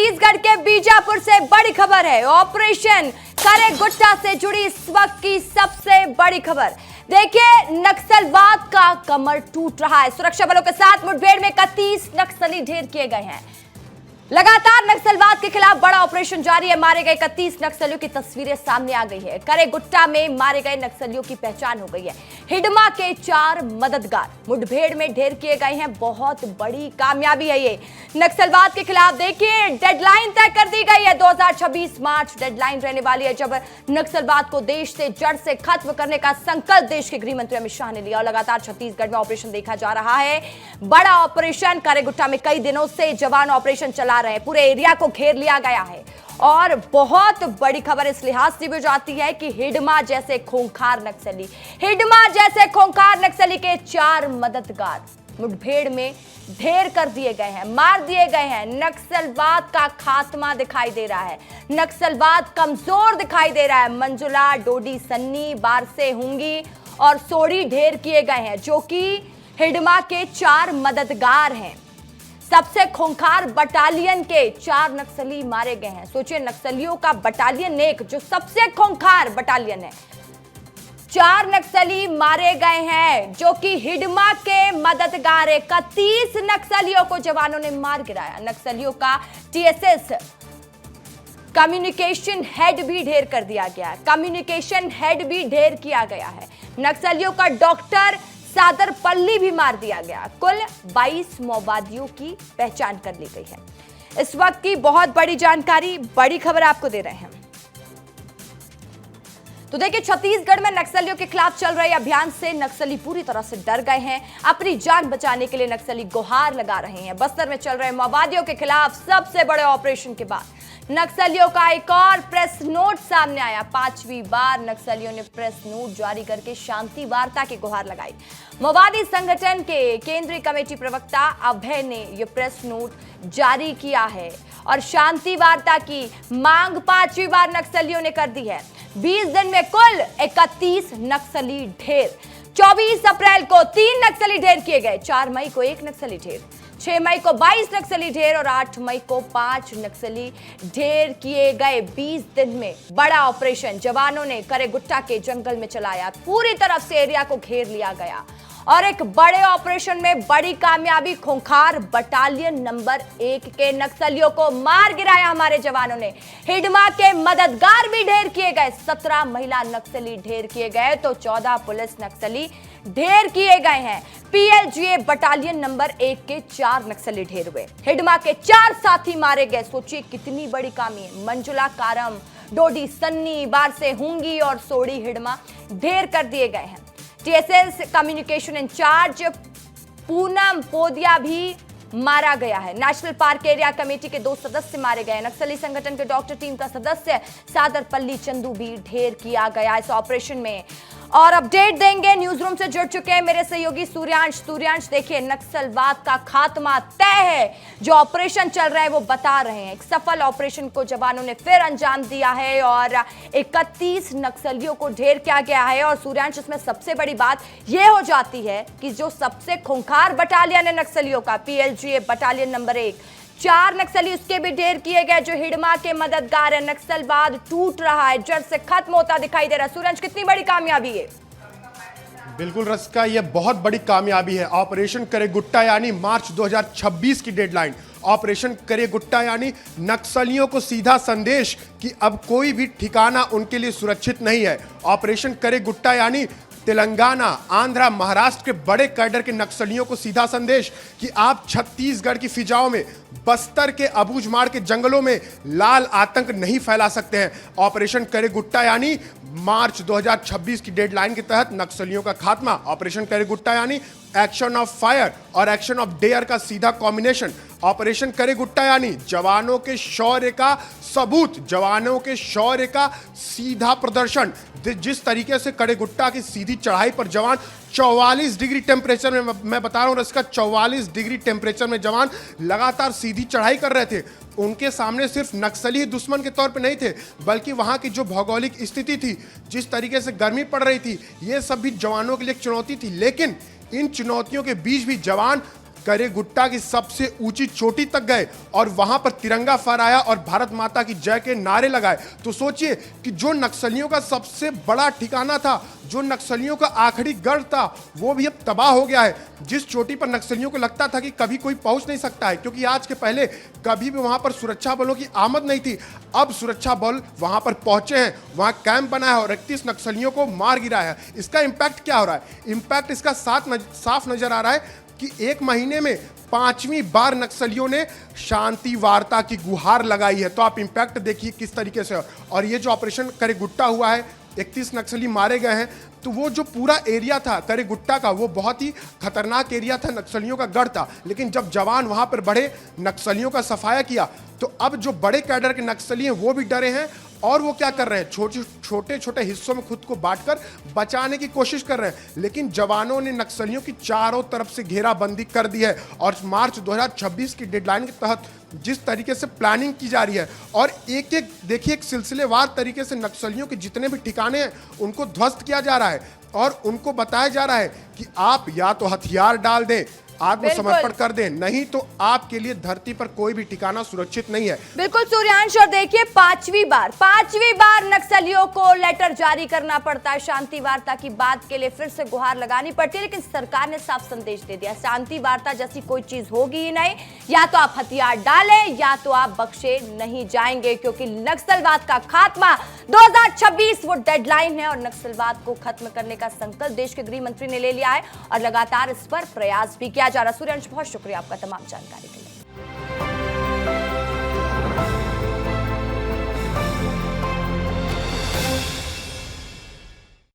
छत्तीसगढ़ के बीजापुर से बड़ी खबर है। ऑपरेशन करे गुट्टा से जुड़ी इस वक्त की सबसे बड़ी खबर। देखिए, नक्सलवाद का कमर टूट रहा है। सुरक्षा बलों के साथ मुठभेड़ में 31 नक्सली ढेर किए गए हैं। लगातार नक्सलवाद के खिलाफ बड़ा ऑपरेशन जारी है। मारे गए 31 नक्सलियों की तस्वीरें सामने आ गई है। करे गुट्टा में मारे गए नक्सलियों की पहचान हो गई है। हिडमा के 4 मददगार मुठभेड़ में ढेर किए गए हैं। बहुत बड़ी कामयाबी है ये। नक्सलवाद के खिलाफ देखिए, डेडलाइन तय कर दी गई है। 2026 मार्च डेडलाइन रहने वाली है, जब नक्सलवाद को देश से जड़ से खत्म करने का संकल्प देश के गृह मंत्री अमित शाह ने लिया। और लगातार छत्तीसगढ़ में ऑपरेशन देखा जा रहा है। बड़ा ऑपरेशन करे गुट्टा में कई दिनों से जवान ऑपरेशन चला रहे हैं। पूरे एरिया को घेर लिया गया है। और बहुत बड़ी खबर इस लिहाज से भी जाती है कि हिडमा जैसे खूंखार नक्सली के 4 मददगार मुठभेड़ में ढेर कर दिए गए हैं, मार दिए गए हैं। नक्सलवाद का खात्मा दिखाई दे रहा है। नक्सलवाद कमजोर दिखाई दे रहा है। मंजुला, डोडी, सन्नी, बारसे, हुंगी और सोड़ी ढेर किए गए हैं, जो कि हिडमा के 4 मददगार हैं। सबसे खूंखार बटालियन के 4 नक्सली मारे गए हैं। सोचिए, नक्सलियों का बटालियन एक, जो सबसे खूंखार बटालियन है, 4 नक्सली मारे गए हैं, जो कि हिडमा के मददगार है। 31 नक्सलियों को जवानों ने मार गिराया। नक्सलियों का टीएसएस कम्युनिकेशन हेड भी ढेर कर दिया गया है। कम्युनिकेशन हेड भी ढेर किया गया है। नक्सलियों का डॉक्टर सादर पल्ली भी मार दिया गया। कुल 22 माओवादियों की पहचान कर ली गई है। इस वक्त की बहुत बड़ी जानकारी, बड़ी खबर आपको दे रहे हैं। तो देखिए, छत्तीसगढ़ में नक्सलियों के खिलाफ चल रहे अभियान से नक्सली पूरी तरह से डर गए हैं। अपनी जान बचाने के लिए नक्सली गुहार लगा रहे हैं। बस्तर में चल रहे माओवादियों के खिलाफ सबसे बड़े ऑपरेशन के बाद नक्सलियों का एक और प्रेस नोट सामने आया। 5वीं बार नक्सलियों ने प्रेस नोट जारी करके शांति वार्ता की गुहार लगाई। माओवादी संगठन के केंद्रीय कमेटी प्रवक्ता अभय ने यह प्रेस नोट जारी किया है और शांति वार्ता की मांग 5वीं बार नक्सलियों ने कर दी है। 20 दिन में कुल 31 नक्सली ढेर। 24 अप्रैल को 3 नक्सली ढेर किए गए, 4 मई को 1 नक्सली ढेर, 6 मई को 22 नक्सली ढेर और 8 मई को 5 नक्सली ढेर किए गए। 20 दिन में बड़ा ऑपरेशन जवानों ने करे गुट्टा के जंगल में चलाया। पूरी तरफ से एरिया को घेर लिया गया और एक बड़े ऑपरेशन में बड़ी कामयाबी। खूंखार बटालियन नंबर 1 के नक्सलियों को मार गिराया हमारे जवानों ने। हिडमा के मददगार भी ढेर किए गए। 17 महिला नक्सली ढेर किए गए तो 14 पुलिस नक्सली ढेर किए गए हैं। पीएलजीए बटालियन नंबर 1 के 4 नक्सली ढेर हुए। हिडमा के 4 साथी मारे गए। सोचिए कितनी बड़ी कामी है। मंजुला, कारम, डोडी, सन्नी, बारसे, हुंगी और सोड़ी हिडमा ढेर कर दिए गए हैं। TSS communication in charge Poonam Podiya भी मारा गया है। नेशनल पार्क एरिया कमेटी के 2 सदस्य मारे गए। नक्सली संगठन के डॉक्टर टीम का सदस्य सादर पल्ली चंदू भी ढेर किया गया इस ऑपरेशन में। और अपडेट देंगे, न्यूज रूम से जुड़ चुके हैं मेरे सहयोगी सूर्यांश। देखिए, नक्सलवाद का खात्मा तय है। जो ऑपरेशन चल रहा है वो बता रहे हैं। एक सफल ऑपरेशन को जवानों ने फिर अंजाम दिया है और 31 नक्सलियों को ढेर किया गया है। और सूर्यांश, इसमें सबसे बड़ी बात यह हो जाती है कि जो सबसे खूंखार बटालियन है नक्सलियों का, पीएलजीए बटालियन नंबर 1, 4 नक्सली उसके भी ढेर किए गए, जो हिडमा के मददगार है। नक्सलवाद टूट रहा है, जड़ से खत्म होता दिखाई दे रहा है। सूरज, कितनी बड़ी कामयाबी है? बिल्कुल रसिका, यह बहुत बड़ी कामयाबी है। ऑपरेशन करे गुट्टा यानी मार्च 2026 की डेडलाइन। ऑपरेशन करे गुट्टा यानी नक्सलियों को सीधा संदेश कि अब कोई भी ठिकाना उनके लिए सुरक्षित नहीं है। ऑपरेशन करे गुट्टा यानी तेलंगाना, आंध्रा, महाराष्ट्र के बड़े कैडर के नक्सलियों को सीधा संदेश कि आप छत्तीसगढ़ की फिजाओं में, बस्तर के अबूझमाड़ के जंगलों में लाल आतंक नहीं फैला सकते हैं। ऑपरेशन करे गुट्टा यानी मार्च 2026 की डेडलाइन के तहत नक्सलियों का खात्मा। ऑपरेशन करे गुट्टा यानी एक्शन ऑफ फायर और एक्शन ऑफ डेयर का सीधा कॉम्बिनेशन। ऑपरेशन करे गुट्टा यानी जवानों के शौर्य का सबूत, जवानों के शौर्य का सीधा प्रदर्शन। जिस तरीके से करे गुट्टा की सीधी चढ़ाई पर जवान 44 डिग्री टेम्परेचर में, मैं बता रहा हूं इसका 44 डिग्री टेम्परेचर में जवान लगातार सीधी चढ़ाई कर रहे थे। उनके सामने सिर्फ नक्सली ही दुश्मन के तौर पे नहीं थे, बल्कि वहां की जो भौगोलिक स्थिति थी, जिस तरीके से गर्मी पड़ रही थी, ये सब भी जवानों के लिए एक चुनौती थी। लेकिन इन चुनौतियों के बीच भी जवान करे गुट्टा की सबसे ऊंची चोटी तक गए और वहां पर तिरंगा फहराया और भारत माता की जय के नारे लगाए। तो सोचिए कि जो नक्सलियों का सबसे बड़ा ठिकाना था, जो नक्सलियों का आखिरी गढ़ था, वो भी अब तबाह हो गया है। जिस चोटी पर नक्सलियों को लगता था कि कभी कोई पहुंच नहीं सकता है, क्योंकि आज के पहले कभी भी वहां पर सुरक्षा बलों की आमद नहीं थी, अब सुरक्षा बल वहां पर पहुंचे हैं, वहां कैंप बना है और 31 नक्सलियों को मार गिराया है। इसका इंपैक्ट क्या हो रहा है? इंपैक्ट इसका साफ नजर आ रहा है कि एक महीने में 5वीं बार नक्सलियों ने शांति वार्ता की गुहार लगाई है। तो आप इंपैक्ट देखिए किस तरीके से। और ये जो ऑपरेशन करे गुट्टा हुआ है, 31 नक्सली मारे गए हैं, तो वो जो पूरा एरिया था करे गुट्टा का, वो बहुत ही खतरनाक एरिया था, नक्सलियों का गढ़ था। लेकिन जब जवान वहां पर बढ़े, नक्सलियों का सफाया किया, तो अब जो बड़े कैडर के नक्सली हैं वो भी डरे हैं और वो क्या कर रहे हैं, छोटे छोटे हिस्सों में खुद को बांटकर बचाने की कोशिश कर रहे हैं। लेकिन जवानों ने नक्सलियों की चारों तरफ से घेराबंदी कर दी है और मार्च 2026 की डेडलाइन के तहत जिस तरीके से प्लानिंग की जा रही है और एक एक देखिए एक सिलसिलेवार तरीके से नक्सलियों के जितने भी ठिकाने हैं उनको ध्वस्त किया जा रहा है और उनको बताया जा रहा है कि आप या तो हथियार डाल दें, आत्मसमर्पण कर दें, नहीं तो आपके लिए धरती पर कोई भी ठिकाना सुरक्षित नहीं है। बिल्कुल सूर्यांश, और देखिए पांचवी बार नक्सलियों को लेटर जारी करना पड़ता है, शांति वार्ता की बात के लिए फिर से गुहार लगानी पड़ती है। लेकिन सरकार ने साफ संदेश दे दिया, शांति वार्ता जैसी कोई चीज होगी ही नहीं, या तो आप हथियार डालें या तो आप बख्शे नहीं जाएंगे, क्योंकि नक्सलवाद का खात्मा 2026 वो डेडलाइन है और नक्सलवाद को खत्म करने का संकल्प देश के गृह मंत्री ने ले लिया है और लगातार इस पर प्रयास भी किया जा रहा है। सूर्यांश, बहुत शुक्रिया आपका तमाम जानकारी के लिए।